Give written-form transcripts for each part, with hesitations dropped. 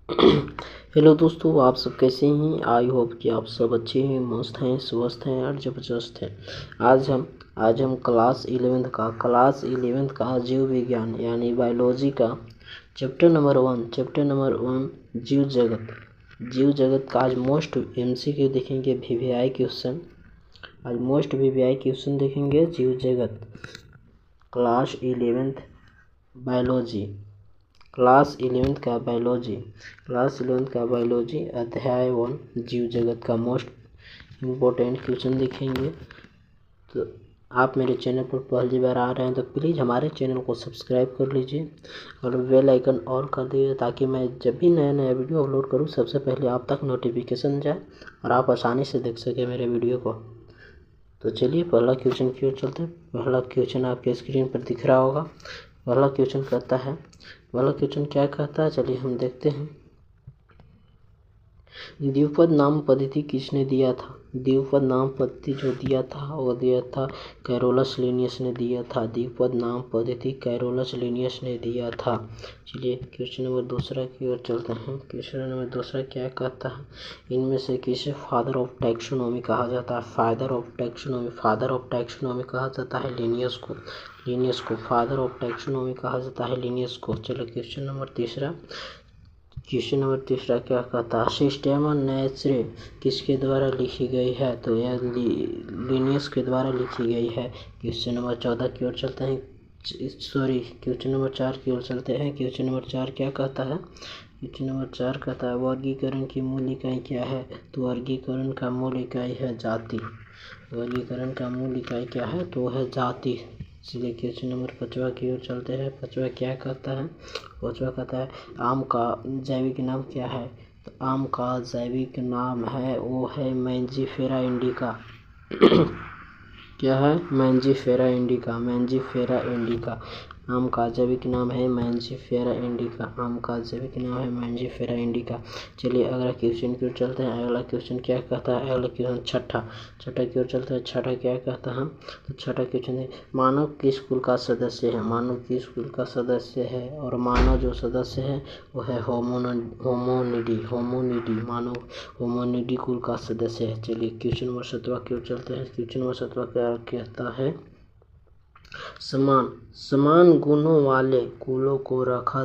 Hello दोस्तों, आप सब कैसे हैं। आई होप कि आप सब अच्छे हैं, मस्त हैं, स्वस्थ हैं और ज़बरदस्त हैं। आज हम क्लास 11th का जीव विज्ञान यानी बायोलॉजी का चैप्टर नंबर 1 जीव जगत का आज मोस्ट MCQ देखेंगे, VVI क्वेश्चन। आज मोस्ट VVI क्वेश्चन देखेंगे। जीव जगत class 11th biology class 11th का बायोलॉजी अध्याय 1 जीव जगत का मोस्ट इम्पोर्टेंट क्वेश्चन देखेंगे। तो आप मेरे चैनल पर पहली बार आ रहे हैं तो प्लीज़ हमारे चैनल को सब्सक्राइब कर लीजिए और बेल आइकन ऑन कर दीजिए, ताकि मैं जब भी नया नया वीडियो अपलोड करूं सबसे पहले आप तक नोटिफिकेशन जाए और आप आसानी से देख सकें मेरे वीडियो को। तो चलिए पहला क्वेश्चन की ओर चलते हैं। पहला क्वेश्चन आपके स्क्रीन पर दिख रहा होगा। पहला क्वेश्चन क्या कहता है, चलिए हम देखते हैं। द्विपद नाम पद्धति किसने दिया था? द्विपद नाम पद्धति जो दिया था वो दिया था कैरोलस लिनियस ने दिया था। द्विपद नाम पद्धति कैरोलस लिनियस ने दिया था। चलिए क्वेश्चन नंबर दूसरा की ओर चलते हैं। क्वेश्चन नंबर दूसरा क्या कहता है, इनमें से किसे फादर ऑफ टैक्सोनॉमी कहा जाता है? फादर ऑफ टैक्सोनॉमी कहा जाता है लिनियस को फादर ऑफ टैक्सोनॉमी कहा जाता है लिनियस को। चलो क्वेश्चन नंबर तीसरा क्या कहता है, सिस्टेमा नेचुरे किसके द्वारा लिखी गई है? तो यह लिनियस के द्वारा लिखी गई है। क्वेश्चन नंबर 14 की ओर चलते हैं। क्वेश्चन नंबर 4 की ओर चलते हैं। क्वेश्चन नंबर 4 क्या कहता है? क्वेश्चन नंबर 4 कहता है वर्गीकरण की मूल इकाई क्या है? तो वर्गीकरण का मूल इकाई है जाति। वर्गीकरण का मूल इकाई क्या है? तो है जाति। चलिए क्वेश्चन नंबर 5 की ओर चलते हैं। 5 क्या कहता है? 5 कहता है आम का जैविक नाम क्या है? तो आम का जैविक नाम है वो है मैंजीफेरा इंडिका। क्या है? Mangifera indica. आम का जैविक नाम है मैंजीफेरा इंडिका। चलिए अगला क्वेश्चन की ओर चलते हैं। अगला क्वेश्चन क्या कहता है? अगला क्वेश्चन छठा की ओर चलते हैं। छठा क्या कहता है? तो छठा क्वेश्चन है मानव किस कुल का सदस्य है? और मानव जो सदस्य है वो है होमोनिडी। मानव होमोनिडी कुल का सदस्य है। चलिए क्वेश्चन नंबर 17 की ओर चलते हैं। क्वेश्चन नंबर 17 क्या कहता है? समान गुणों वाले कुलों को रखा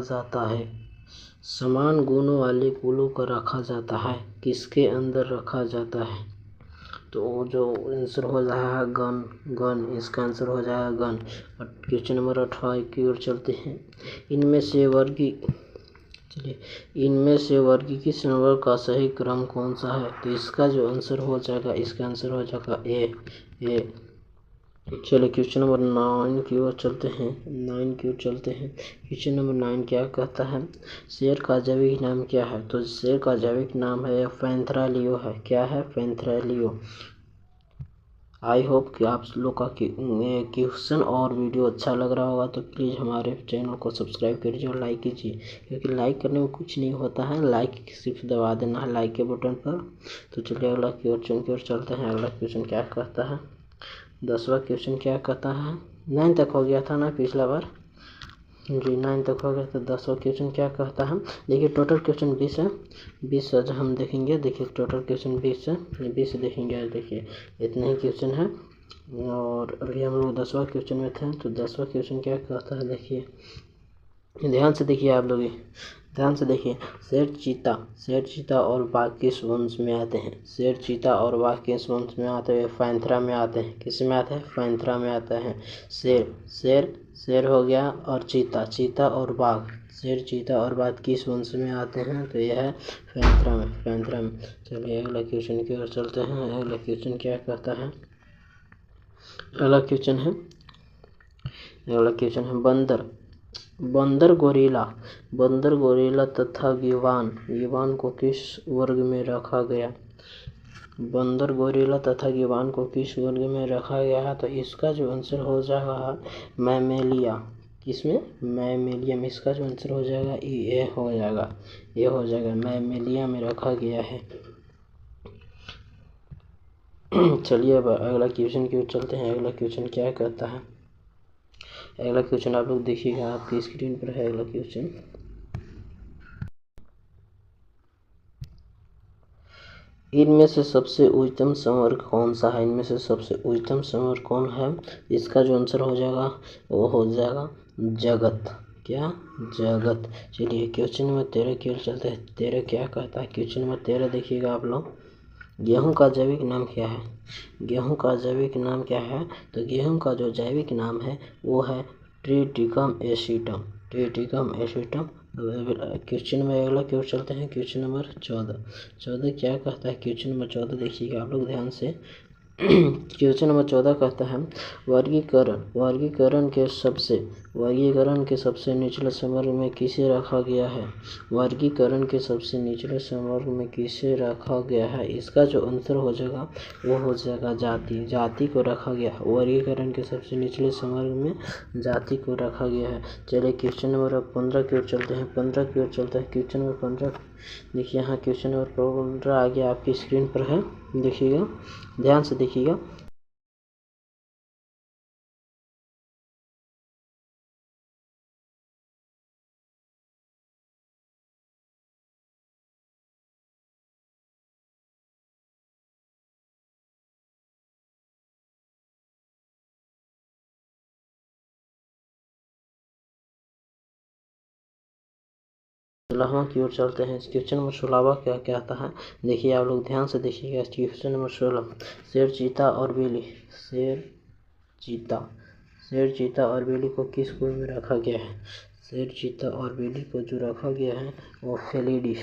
जाता है। किसके अंदर रखा जाता है? तो जो आंसर हो जाएगा गण। इसका आंसर हो जाएगा गण। क्वेश्चन नंबर 18 की ओर चलते हैं। इनमें से वर्गीकृत जानवर का सही क्रम कौन सा है? तो इसका जो आंसर हो जाएगा ए। चलिए क्वेश्चन नंबर 9 की ओर चलते हैं। क्वेश्चन नंबर 9 क्या कहता है? शेर का जैविक नाम क्या है? तो शेर का जैविक नाम है पैंथेरालियो है। क्या है? पैंथेरालियो। आई होप कि आप लोग का क्वेश्चन और वीडियो अच्छा लग रहा होगा, तो प्लीज़ हमारे चैनल को सब्सक्राइब कीजिए और लाइक कीजिए, क्योंकि लाइक करने में कुछ नहीं होता है, लाइक सिर्फ दबा देना है लाइक के बटन पर। तो चलिए अगला क्वेश्चन की ओर चलते हैं। अगला क्वेश्चन क्या कहता है? 10वां क्वेश्चन क्या कहता है? 9 तक हो गया था ना पिछला बार जी, 9 तक हो गया। तो 10वां क्वेश्चन क्या कहता है? देखिए टोटल क्वेश्चन 20 है। 20 आज हम देखेंगे। देखिए टोटल क्वेश्चन 20 है, 20 देखेंगे आज। देखिए इतने ही क्वेश्चन है और अभी हम लोग 10वां क्वेश्चन में थे। तो 10वां क्वेश्चन क्या कहता है? देखिए ध्यान से देखिए आप लोग, ध्यान से देखिए। शेर चीता और बाघ किस वंश में आते हैं? शेर चीता और बाघ किस वंश में आते हैं? पैंथेरा में आते हैं। किस में आते हैं? पैंथेरा में आता है। शेर हो गया और चीता और बाघ। शेर चीता और बाघ किस वंश में आते हैं? तो यह है पैंथेरा में। चलिए अगला क्वेश्चन की ओर चलते हैं। अगला क्वेश्चन क्या कहता है? अगला क्वेश्चन है बंदर गोरिल्ला तथा गिवान को किस वर्ग में रखा गया? बंदर गोरिल्ला तथा गिवान को किस वर्ग में रखा गया है? तो इसका जो आंसर हो जाएगा मैमेलिया। किसमें? मैमेलियम। इसका जो आंसर हो जाएगा ये हो जाएगा मैमेलिया में रखा गया है। चलिए अब अगला क्वेश्चन की ओर चलते हैं। अगला क्वेश्चन क्या कहता है? अगला क्वेश्चन आप लोग देखिएगा, आपकी स्क्रीन पर है अगला क्वेश्चन। इनमें से सबसे उच्चतम संवर्ग कौन सा है? इनमें से सबसे उच्चतम संवर्ग कौन है? इसका जो आंसर हो जाएगा वो हो जाएगा जगत। क्या? जगत। चलिए क्वेश्चन नंबर 13 की ओर चलते हैं। 13 क्या कहता है? क्वेश्चन नंबर 13 देखिएगा आप लोग। गेहूं का जैविक नाम क्या है? गेहूं का जैविक नाम क्या है? तो गेहूं का जो जैविक नाम है वो है ट्रिटिकम एसिटम। ट्रिटिकम एसिटम। क्वेश्चन में अगला की ओर चलते हैं। Question number 14। 14 क्या कहता है? क्वेश्चन नंबर 14 देखिएगा आप लोग ध्यान से। क्वेश्चन नंबर 14 कहता है वर्गीकरण के सबसे निचले संवर्ग में किसे रखा गया है? वर्गीकरण के सबसे निचले संवर्ग में किसे रखा गया है? इसका जो आंसर हो जाएगा वो हो जाएगा जाति। जाति को रखा गया है। वर्गीकरण के सबसे निचले संवर्ग में जाति को रखा गया है। चलिए क्वेश्चन नंबर 15 की ओर चलते हैं। 15 की ओर चलते हैं। क्वेश्चन नंबर 15 देखिए, यहाँ क्वेश्चन नंबर 15 आ गया आपकी स्क्रीन पर है, देखिएगा ध्यान से देखिएगा। सोलहवां की ओर चलते हैं। क्वेश्चन नंबर 16 क्या कहता है? देखिए आप लोग ध्यान से देखिएगा। क्वेश्चन नंबर 16, शेर, चीता और बिल्ली। शेर, चीता और बिल्ली को किस कुल में रखा गया है? शेर, चीता और बिल्ली को जो रखा गया है वो फेलिडी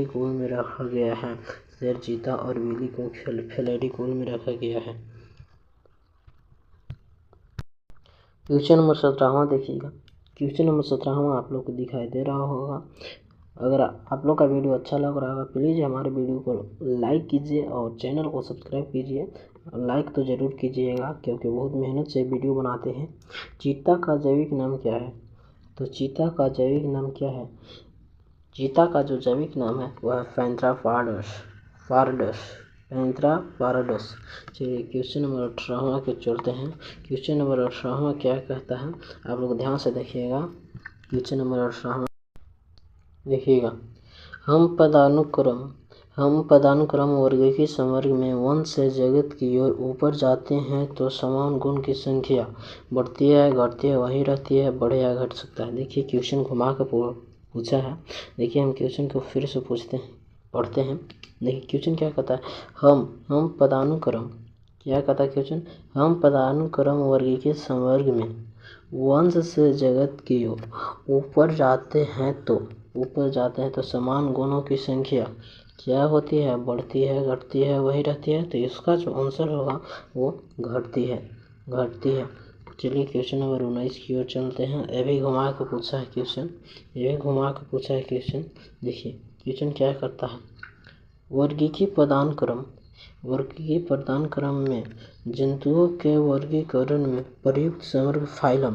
कुल में रखा गया है। शेर, चीता और बिल्ली को फेलिडी कुल में रखा गया है। क्वेश्चन नंबर 17वां देखिएगा। क्वेश्चन नंबर 17वां आप लोग को दिखाई दे रहा होगा। अगर आप लोग का वीडियो अच्छा लग रहा होगा प्लीज़ हमारे वीडियो को लाइक कीजिए और चैनल को सब्सक्राइब कीजिए। लाइक तो ज़रूर कीजिएगा क्योंकि बहुत मेहनत से वीडियो बनाते हैं। चीता का जैविक नाम क्या है? तो चीता का जैविक नाम क्या है? चीता का जो जैविक नाम है वह है पैंथेरा पारडस। चलिए क्वेश्चन नंबर 18वां के चलते हैं। क्वेश्चन नंबर 18वां क्या कहता है? आप लोग ध्यान से देखिएगा। क्वेश्चन नंबर 18वां देखिएगा। हम पदानुक्रम वर्ग की संवर्ग में वंश से जगत की ओर ऊपर जाते हैं तो समान गुण की संख्या बढ़ती है, घटती है, वही रहती है, बढ़े या घट सकता है। देखिए क्वेश्चन घुमा कर पूछा है। देखिए हम क्वेश्चन को फिर से पढ़ते हैं। देखिए क्वेश्चन क्या कहता है? हम पदानुक्रम क्या कहता है क्वेश्चन? हम पदानुक्रम वर्ग के संवर्ग में वंश से जगत की ओर ऊपर जाते हैं तो समान गुणों की संख्या क्या होती है? बढ़ती है, घटती है, वही रहती है। तो इसका जो आंसर होगा वो घटती है। चलिए क्वेश्चन नंबर 19 की ओर चलते हैं। ये भी घुमा के पूछा है क्वेश्चन। देखिए क्वेश्चन क्या करता है? वर्गीय प्रदान क्रम में जंतुओं के वर्गीकरण में प्रयुक्त संवर्ग फाइलम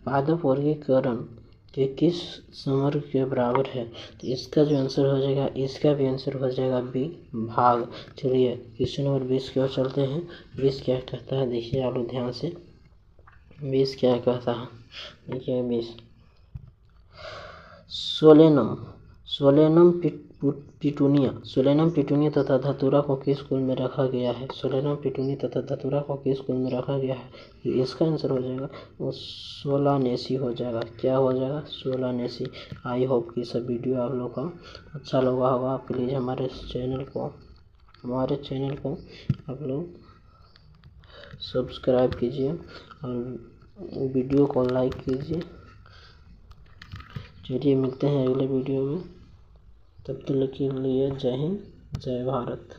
पादप वर्गीकरण के किस संवर्ग के बराबर है? तो इसका जो आंसर हो जाएगा, इसका भी आंसर हो जाएगा बी, भाग। चलिए क्वेश्चन नंबर 20 की ओर चलते हैं। 20 क्या कहता है? देखिए आप लोग ध्यान से। 20 क्या कहता है? देखिए 20 सोलेनम पिटूनिया तथा धतूरा को किस कुल में रखा गया है? सोलेनम पिटूनिया तथा धतूरा को किस कुल में रखा गया है? तो इसका आंसर हो जाएगा वो सोलानेसी हो जाएगा। क्या हो जाएगा? सोलानेसी। आई होप कि सब वीडियो आप लोग का अच्छा लगा होगा। प्लीज़ हमारे चैनल को आप लोग सब्सक्राइब कीजिए और वीडियो को लाइक कीजिए। चलिए मिलते हैं अगले वीडियो में, तब तक के लिए जय हिंद, जय भारत।